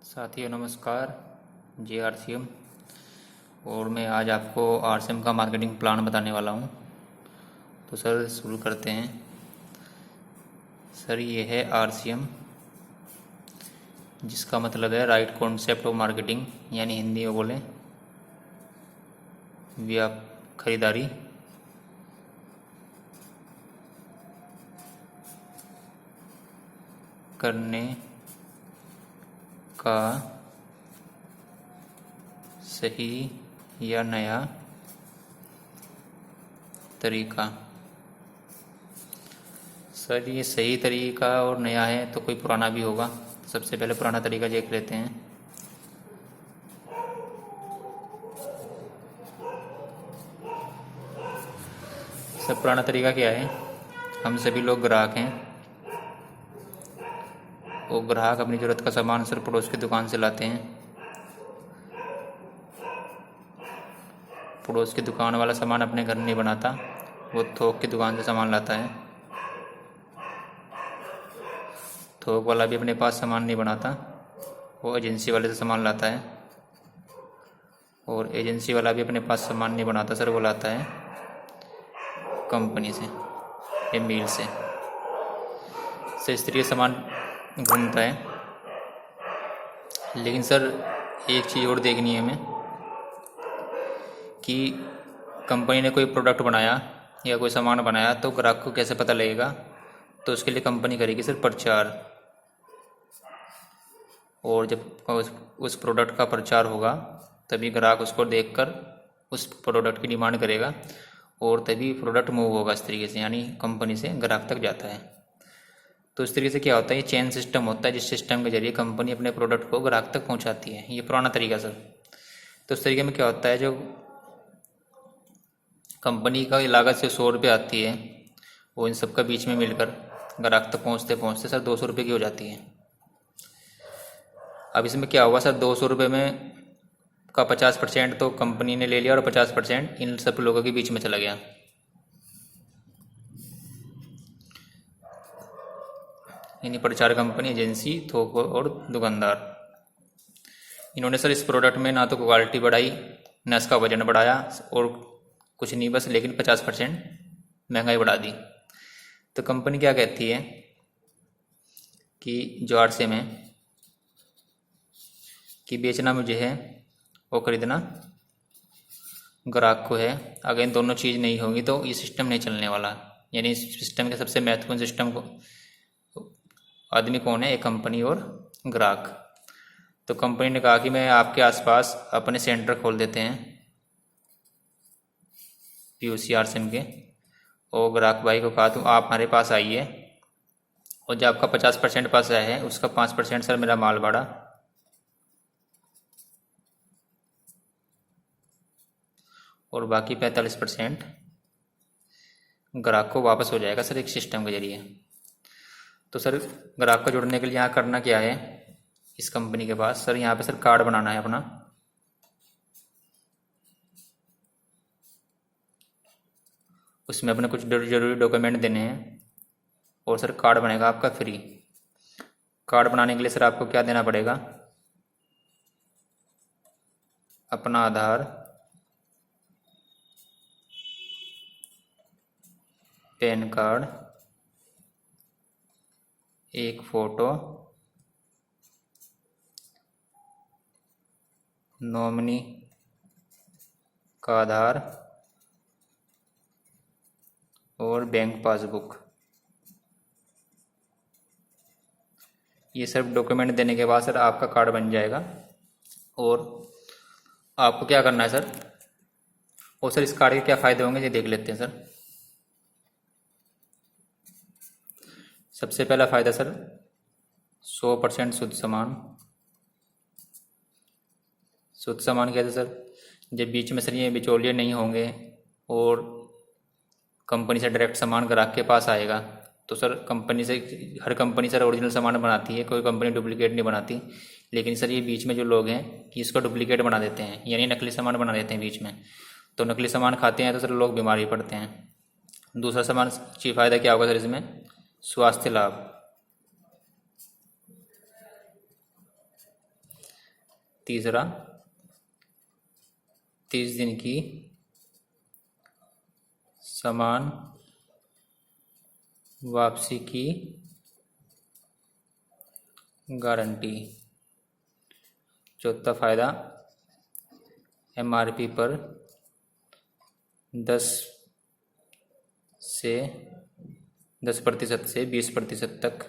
साथियों नमस्कार। जी RCM और मैं आज आपको RCM का मार्केटिंग प्लान बताने वाला हूँ। तो सर शुरू करते हैं। सर ये है RCM, जिसका मतलब है राइट कॉन्सेप्ट ऑफ मार्केटिंग, यानी हिंदी में बोलें खरीदारी करने का सही या नया तरीका। सर ये सही तरीका और नया है तो कोई पुराना भी होगा। सबसे पहले पुराना तरीका देख लेते हैं। सर पुराना तरीका क्या है? हम सभी लोग ग्राहक हैं। वो ग्राहक अपनी ज़रूरत का सामान सर पड़ोस की दुकान से लाते हैं। पड़ोस की दुकान वाला सामान अपने घर नहीं बनाता, वो थोक की दुकान से सामान लाता है। थोक वाला भी अपने पास सामान नहीं बनाता, वो एजेंसी वाले से सामान लाता है। और एजेंसी वाला भी अपने पास सामान नहीं बनाता सर, वो लाता है कंपनी से या मिल से। इस तरीके सामान घूमता है। लेकिन सर एक चीज़ और देखनी है हमें कि कंपनी ने कोई प्रोडक्ट बनाया या कोई सामान बनाया तो ग्राहक को कैसे पता लगेगा। तो उसके लिए कंपनी करेगी सर प्रचार। और जब उस प्रोडक्ट का प्रचार होगा तभी ग्राहक उसको देखकर उस प्रोडक्ट की डिमांड करेगा और तभी प्रोडक्ट मूव होगा इस तरीके से, यानी कंपनी से ग्राहक तक जाता है। तो इस तरीके से क्या होता है, ये चेन सिस्टम होता है, जिस सिस्टम के जरिए कंपनी अपने प्रोडक्ट को ग्राहक तक पहुंचाती है। ये पुराना तरीका सर। तो इस तरीके में क्या होता है, जो कंपनी का लागत से 100 रुपये आती है, वो इन सबका बीच में मिलकर ग्राहक तक पहुँचते पहुँचते सर 200 रुपये की हो जाती है। अब इसमें क्या हुआ सर, 200 रुपये में का 50% तो कंपनी ने ले लिया और 50% इन सब लोगों के बीच में चला गया। यानी प्रचार कंपनी, एजेंसी, थोक और दुकानदार, इन्होंने सर इस प्रोडक्ट में ना तो क्वालिटी बढ़ाई ना इसका वजन बढ़ाया और कुछ नहीं, बस लेकिन 50% महंगाई बढ़ा दी। तो कंपनी क्या कहती है कि जो RCM है कि बेचना मुझे है और खरीदना ग्राहक को है। अगर इन दोनों चीज़ नहीं होगी तो ये सिस्टम नहीं चलने वाला। यानी इस सिस्टम के सबसे महत्वपूर्ण सिस्टम को आदमी कौन है, एक कंपनी और ग्राहक। तो कंपनी ने कहा कि मैं आपके आसपास अपने सेंटर खोल देते हैं POC RCM के। और ग्राहक भाई को कहा तुम आप हमारे पास आइए और जो आपका 50% पास आया है उसका 5% सर मेरा माल भाड़ा और बाकी 45% ग्राहक को वापस हो जाएगा सर एक सिस्टम के जरिए। तो सर ग्राहक को जुड़ने के लिए यहाँ करना क्या है, इस कंपनी के पास सर यहाँ पे सर कार्ड बनाना है अपना। उसमें अपने कुछ जरूरी डॉक्यूमेंट देने हैं और सर कार्ड बनेगा आपका फ्री। कार्ड बनाने के लिए सर आपको क्या देना पड़ेगा, अपना आधार, पैन कार्ड, एक फ़ोटो, नॉमिनी का आधार और बैंक पासबुक। ये सब डॉक्यूमेंट देने के बाद सर आपका कार्ड बन जाएगा। और आपको क्या करना है सर, और सर इस कार्ड के क्या फ़ायदे होंगे ये देख लेते हैं सर। सबसे पहला फ़ायदा सर 100% शुद्ध सामान। शुद्ध सामान कैसे सर, जब बीच में सर ये बिचौलिए नहीं होंगे और कंपनी से डायरेक्ट सामान ग्राहक के पास आएगा। तो सर कंपनी से, हर कंपनी सर ओरिजिनल सामान बनाती है, कोई कंपनी डुप्लीकेट नहीं बनाती। लेकिन सर ये बीच में जो लोग हैं कि इसको डुप्लीकेट बना देते हैं, यानी नकली सामान बना देते हैं बीच में। तो नकली सामान खाते हैं तो सर लोग बीमार ही पड़ते हैं। दूसरा सामान ची फ़ायदा क्या होगा सर इसमें, स्वास्थ्य लाभ। तीसरा 30 दिन की समान वापसी की गारंटी। चौथा फायदा, MRP पर 10% से 20% तक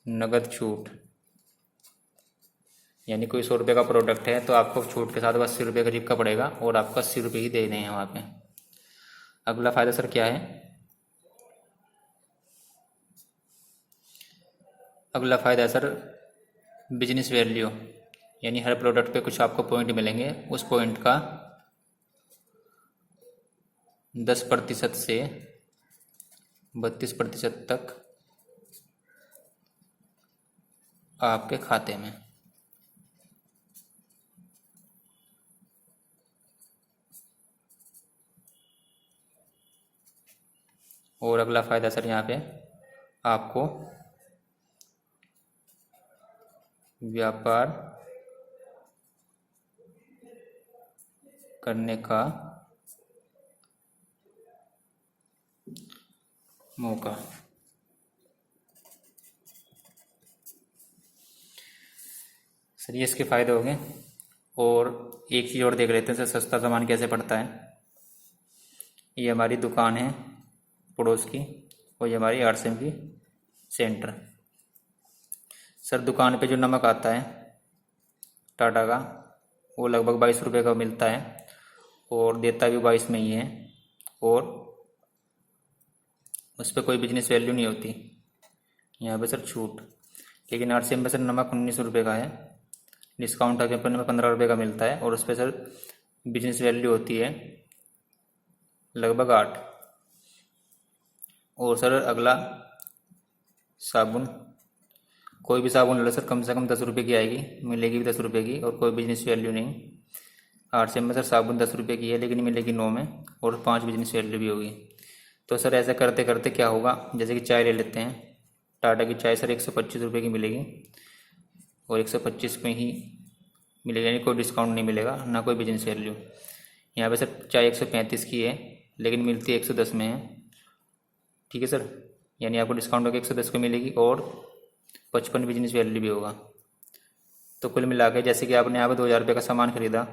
नगद छूट। यानी कोई 100 रुपये का प्रोडक्ट है तो आपको छूट के साथ 80 रुपये करीब का पड़ेगा और आपको 80 रुपये ही देने हैं वहाँ पे। अगला फायदा सर क्या है? अगला फायदा है सर बिजनेस वैल्यू। यानी हर प्रोडक्ट पे कुछ आपको पॉइंट मिलेंगे, उस पॉइंट का 10% से 32% तक आपके खाते में। और अगला फायदा सर यहाँ पे आपको व्यापार करने का मौका। सर ये इसके फायदे हो गए। और एक चीज़ और देख लेते हैं सर, सस्ता सामान कैसे पड़ता है। ये हमारी दुकान है पड़ोस की और ये हमारी RCM की सेंटर। सर दुकान पे जो नमक आता है टाटा का, वो लगभग 22 रुपये का मिलता है और देता भी 22 में ही है, और उस पर कोई बिजनेस वैल्यू नहीं होती। यहाँ पे सर छूट। लेकिन RCM में सर नमक 19 रुपये का है, डिस्काउंट आके अपन में 15 रुपये का मिलता है और उस पर सर बिजनेस वैल्यू होती है लगभग 8। और सर अगला साबुन, कोई भी साबुन ले लो सर कम से कम 10 रुपये की आएगी, मिलेगी भी 10 रुपये की और कोई बिजनेस वैल्यू नहीं। RCM में सर साबुन 10 रुपये की है लेकिन मिलेगी 9 में और 5 बिजनेस वैल्यू भी होगी। तो सर ऐसा करते करते क्या होगा, जैसे कि चाय ले लेते हैं, टाटा की चाय सर 125 रुपये की मिलेगी और 125 में ही मिलेगा, यानी कोई डिस्काउंट नहीं मिलेगा, ना कोई बिजनेस वैल्यू। यहाँ पे सर चाय 135 की है लेकिन मिलती है 110 में है। ठीक है सर, यानी आपको डिस्काउंट होकर 110 को मिलेगी और 55 बिजनेस वैल्यू भी होगा। तो कुल मिला के जैसे कि आपने यहाँ पे 2000 रुपये का सामान खरीदा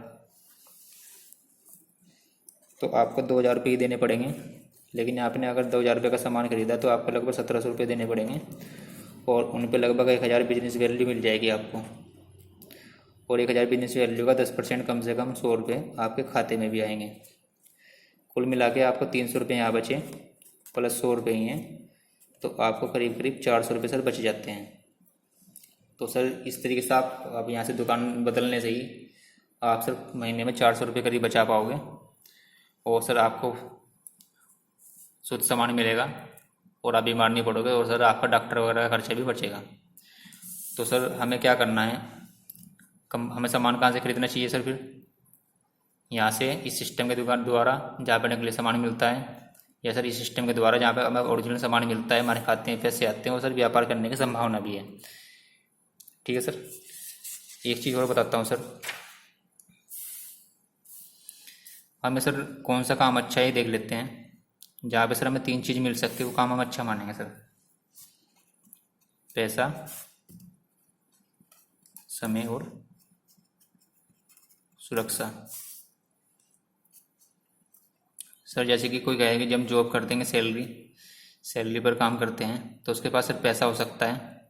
तो आपको 2000 रुपये ही देने पड़ेंगे। लेकिन आपने अगर 2000 रुपये का सामान खरीदा तो आपको लगभग 1700 रुपये देने पड़ेंगे और उन पे लगभग 1000 बिजनेस वैल्यू मिल जाएगी आपको। और 1000 बिजनेस वैल्यू का 10% कम से कम 100 रुपये आपके खाते में भी आएंगे। कुल मिला के आपको 300 रुपये यहाँ बचे प्लस 100 रुपये ही हैं, तो आपको करीब करीब 400 रुपये सर बच जाते हैं। तो सर इस तरीके से आप अब यहाँ से दुकान बदलने से ही आप सर महीने में 400 रुपये करीब बचा पाओगे और सर आपको शुद्ध सामान मिलेगा और आप बीमार नहीं पड़ोगे और सर आपका डॉक्टर वगैरह का खर्चा भी बचेगा। तो सर हमें क्या करना है, हमें सामान कहाँ से खरीदना चाहिए सर? फिर यहाँ से इस सिस्टम के दुकान द्वारा जहाँ पर नकली सामान मिलता है, या सर इस सिस्टम के द्वारा जहाँ पर हमें ओरिजिनल सामान मिलता है, हमारे खाते में पैसे आते हैं और सर व्यापार करने की संभावना भी है। ठीक है सर, एक चीज़ और बताता हूँ सर, हमें सर कौन सा काम अच्छा है देख लेते हैं। जहाँ पे सर हमें 3 चीज़ मिल सकती है वो काम हम अच्छा मानेंगे सर, पैसा, समय और सुरक्षा। सर जैसे कि कोई कहे कि जब हम जॉब करते हैं, सैलरी पर काम करते हैं, तो उसके पास सर पैसा हो सकता है,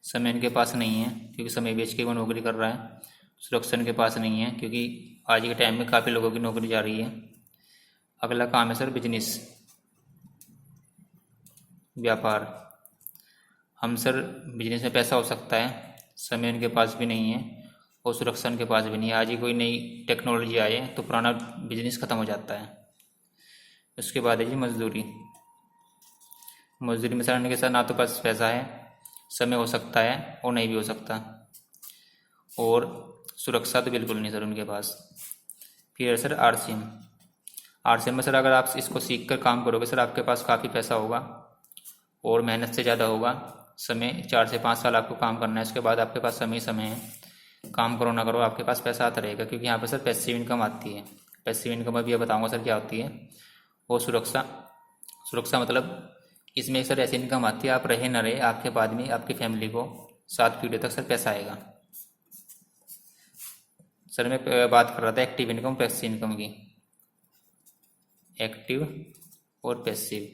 समय इनके पास नहीं है क्योंकि समय बेच के वो नौकरी कर रहा है। सुरक्षा इनके पास नहीं है क्योंकि आज के टाइम में काफ़ी लोगों की नौकरी जा रही है। अगला काम है सर बिजनेस, व्यापार। हम सर बिजनेस में पैसा हो सकता है, समय इनके पास भी नहीं है और सुरक्षा इनके पास भी नहीं है। आज ही कोई नई टेक्नोलॉजी आए तो पुराना बिजनेस ख़त्म हो जाता है। उसके बाद है जी मजदूरी। मजदूरी में सर इनके साथ ना तो पास पैसा है, समय हो सकता है और नहीं भी हो सकता, और सुरक्षा तो बिल्कुल नहीं सर उनके पास। फिर सर RCM में सर अगर आप इसको सीख कर काम करोगे सर आपके पास काफ़ी पैसा होगा और मेहनत से ज़्यादा होगा समय 4 से 5 साल आपको काम करना है, उसके बाद आपके पास समय ही समय है, काम करो ना करो आपके पास पैसा आता रहेगा। क्योंकि यहाँ पे सर पैसिव इनकम आती है। पैसिव इनकम अभी ये बताऊँगा सर क्या होती है। वो सुरक्षा, सुरक्षा मतलब इसमें सर ऐसी इनकम आती है, आप रहे ना रहे आपके बाद में आपकी फैमिली को 7 पीढ़ी तक सर पैसा आएगा। सर मैं बात कर रहा था एक्टिव इनकम पैसिव इनकम की। एक्टिव और पैसिव।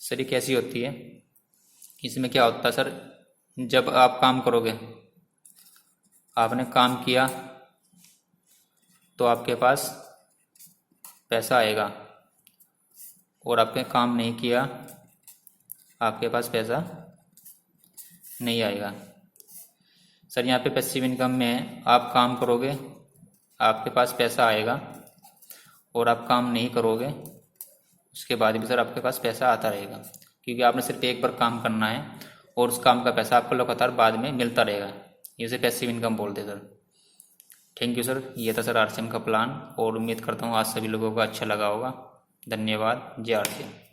सर ये कैसी होती है, इसमें क्या होता है सर, जब आप काम करोगे, आपने काम किया तो आपके पास पैसा आएगा, और आपने काम नहीं किया आपके पास पैसा नहीं आएगा। सर यहाँ पे पैसिव इनकम में आप काम करोगे आपके पास पैसा आएगा, और आप काम नहीं करोगे उसके बाद भी सर आपके पास पैसा आता रहेगा। क्योंकि आपने सिर्फ एक बार काम करना है और उस काम का पैसा आपको लगातार बाद में मिलता रहेगा, इसे पैसिव इनकम बोलते हैं सर। थैंक यू सर, ये था सर आरसीएम का प्लान, और उम्मीद करता हूँ आज सभी लोगों को अच्छा लगा होगा। धन्यवाद। जय आरसीएम।